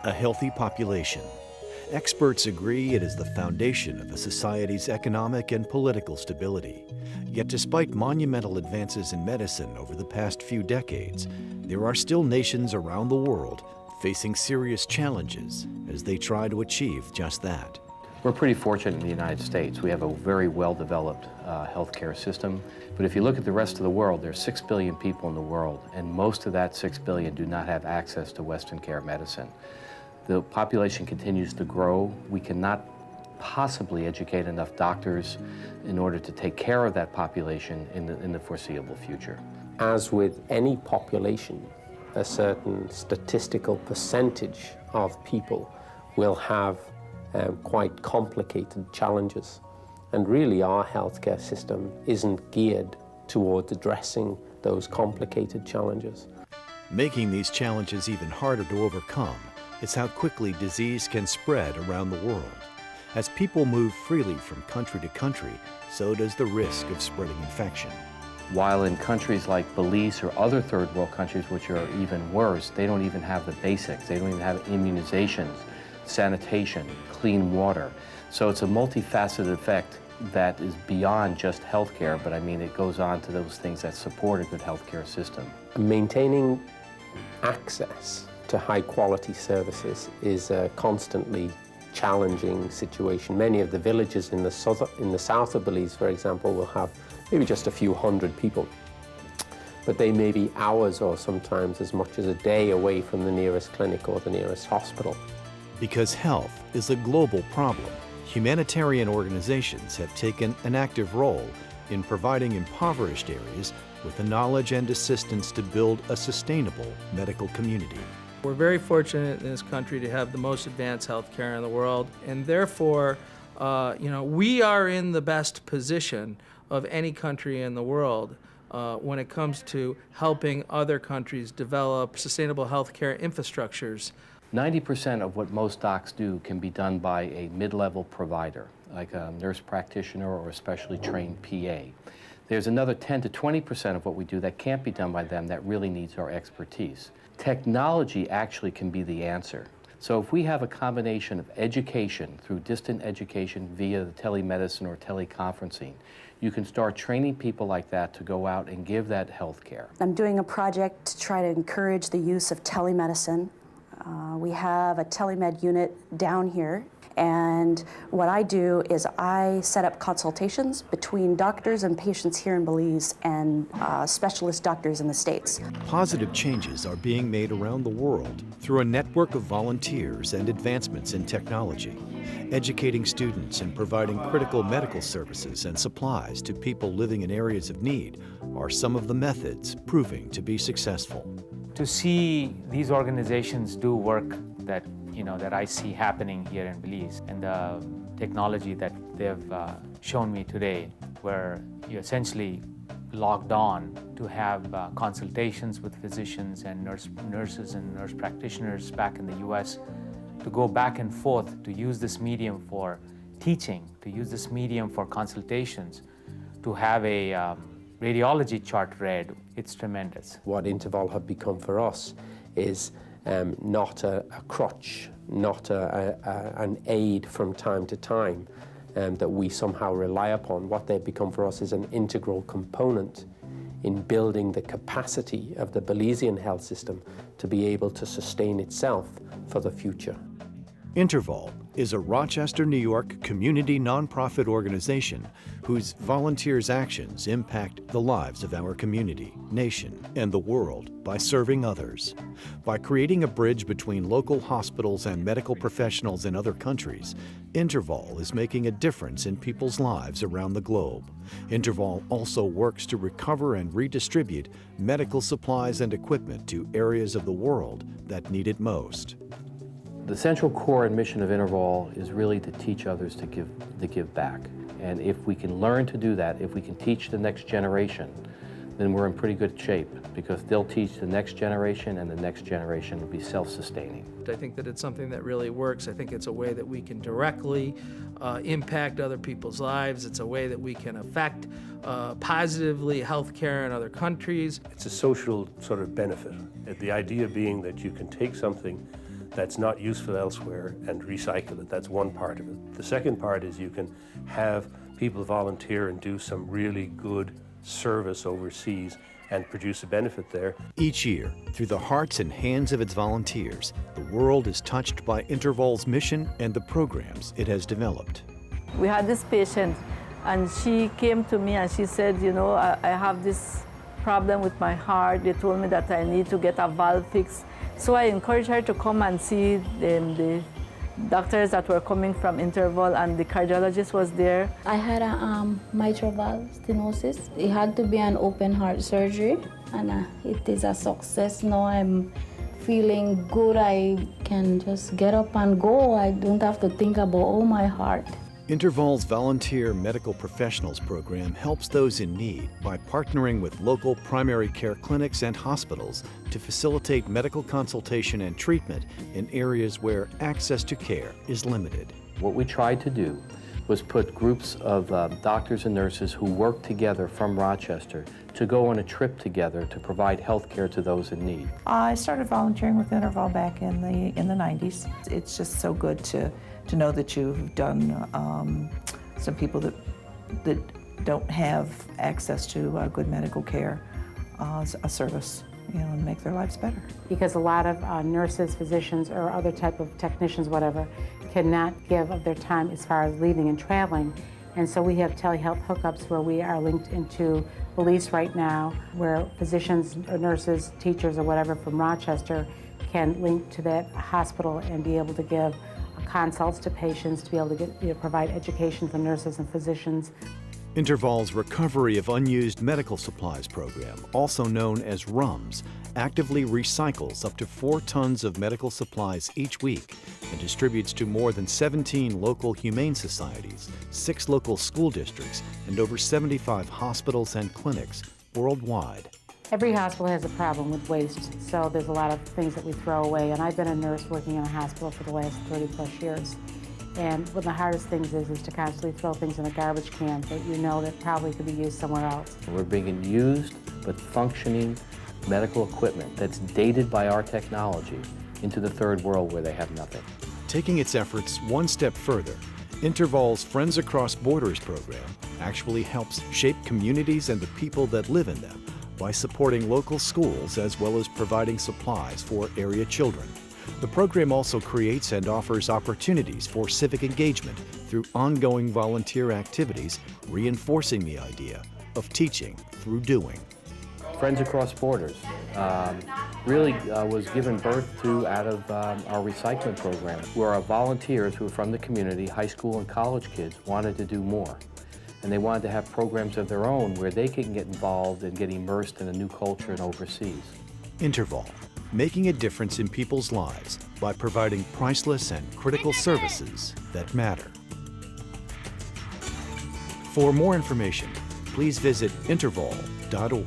A healthy population. Experts agree it is the foundation of a society's economic and political stability. Yet despite monumental advances in medicine over the past few decades, there are still nations around the world facing serious challenges as they try to achieve just that. We're pretty fortunate in the United States. We have a very well-developed healthcare system. But if you look at the rest of the world, there's 6 billion people in the world, and most of that 6 billion do not have access to Western care medicine. The population continues to grow. We cannot possibly educate enough doctors in order to take care of that population in the foreseeable future. As with any population, a certain statistical percentage of people will have quite complicated challenges. And really our healthcare system isn't geared towards addressing those complicated challenges. Making these challenges even harder to overcome is how quickly disease can spread around the world. As people move freely from country to country, so does the risk of spreading infection. While in countries like Belize or other third world countries, which are even worse, they don't even have the basics. They don't even have immunizations, sanitation, clean water. So it's a multifaceted effect that is beyond just healthcare, but I mean it goes on to those things that support a good healthcare system. Maintaining access to high quality services is a constantly challenging situation. Many of the villages in the south of Belize, for example, will have maybe just a few hundred people, but they may be hours or sometimes as much as a day away from the nearest clinic or the nearest hospital. Because health is a global problem, humanitarian organizations have taken an active role in providing impoverished areas with the knowledge and assistance to build a sustainable medical community. We're very fortunate in this country to have the most advanced healthcare in the world, and therefore, we are in the best position of any country in the world when it comes to helping other countries develop sustainable healthcare infrastructures. 90% of what most docs do can be done by a mid-level provider, like a nurse practitioner or a specially trained PA. There's another 10 to 20% of what we do that can't be done by them that really needs our expertise. Technology actually can be the answer. So if we have a combination of education through distant education via the telemedicine or teleconferencing, you can start training people like that to go out and give that health care. I'm doing a project to try to encourage the use of telemedicine. We have a telemed unit down here, and what I do is I set up consultations between doctors and patients here in Belize and specialist doctors in the States. Positive changes are being made around the world through a network of volunteers and advancements in technology. Educating students and providing critical medical services and supplies to people living in areas of need are some of the methods proving to be successful. To see these organizations do work that I see happening here in Belize, and the technology that they've shown me today, where you essentially logged on to have consultations with physicians and nurses and nurse practitioners back in the US, to go back and forth, to use this medium for teaching, to use this medium for consultations, to have a radiology chart read, it's tremendous. What InterVol have become for us is not a crutch, not an aid from time to time that we somehow rely upon. What they've become for us is an integral component in building the capacity of the Belizean health system to be able to sustain itself for the future. InterVol is a Rochester, New York community nonprofit organization whose volunteers' actions impact the lives of our community, nation, and the world by serving others. By creating a bridge between local hospitals and medical professionals in other countries, InterVol is making a difference in people's lives around the globe. InterVol also works to recover and redistribute medical supplies and equipment to areas of the world that need it most. The central core and mission of InterVol is really to teach others to give back. And if we can learn to do that, if we can teach the next generation, then we're in pretty good shape, because they'll teach the next generation, and the next generation will be self-sustaining. I think that it's something that really works. I think it's a way that we can directly impact other people's lives. It's a way that we can affect positively healthcare in other countries. It's a social sort of benefit. The idea being that you can take something that's not useful elsewhere and recycle it. That's one part of it. The second part is you can have people volunteer and do some really good service overseas and produce a benefit there. Each year, through the hearts and hands of its volunteers, the world is touched by InterVol's mission and the programs it has developed. We had this patient, and she came to me and she said, you know, I have this problem with my heart. They told me that I need to get a valve fixed. So I encouraged her to come and see the doctors that were coming from InterVol, and the cardiologist was there. I had a mitral valve stenosis. It had to be an open heart surgery, and it is a success. Now I'm feeling good. I can just get up and go. I don't have to think about, oh, my heart. InterVol's Volunteer Medical Professionals program helps those in need by partnering with local primary care clinics and hospitals to facilitate medical consultation and treatment in areas where access to care is limited. What we tried to do was put groups of doctors and nurses who work together from Rochester to go on a trip together to provide health care to those in need. I started volunteering with InterVol back in the 90s. It's just so good to know that you've done some people that don't have access to good medical care a service, you know, and make their lives better. Because a lot of nurses, physicians, or other type of technicians, whatever, cannot give of their time as far as leaving and traveling. And so we have telehealth hookups where we are linked into Belize right now, where physicians or nurses, teachers, or whatever from Rochester can link to that hospital and be able to give consults to patients, to be able to get, provide education for nurses and physicians. InterVol's Recovery of Unused Medical Supplies program, also known as RUMS, actively recycles up to 4 tons of medical supplies each week and distributes to more than 17 local humane societies, 6 local school districts, and over 75 hospitals and clinics worldwide. Every hospital has a problem with waste, so there's a lot of things that we throw away. And I've been a nurse working in a hospital for the last 30+ years. And one of the hardest things is to constantly throw things in a garbage can that you know that probably could be used somewhere else. We're bringing used but functioning medical equipment that's dated by our technology into the third world where they have nothing. Taking its efforts one step further, InterVol's Friends Across Borders program actually helps shape communities and the people that live in them by supporting local schools as well as providing supplies for area children. The program also creates and offers opportunities for civic engagement through ongoing volunteer activities, reinforcing the idea of teaching through doing. Friends Across Borders really was given birth to out of our recycling program, where our volunteers who are from the community, high school and college kids, wanted to do more. And they wanted to have programs of their own where they can get involved and get immersed in a new culture and overseas. InterVol, making a difference in people's lives by providing priceless and critical services that matter. For more information, please visit intervol.org.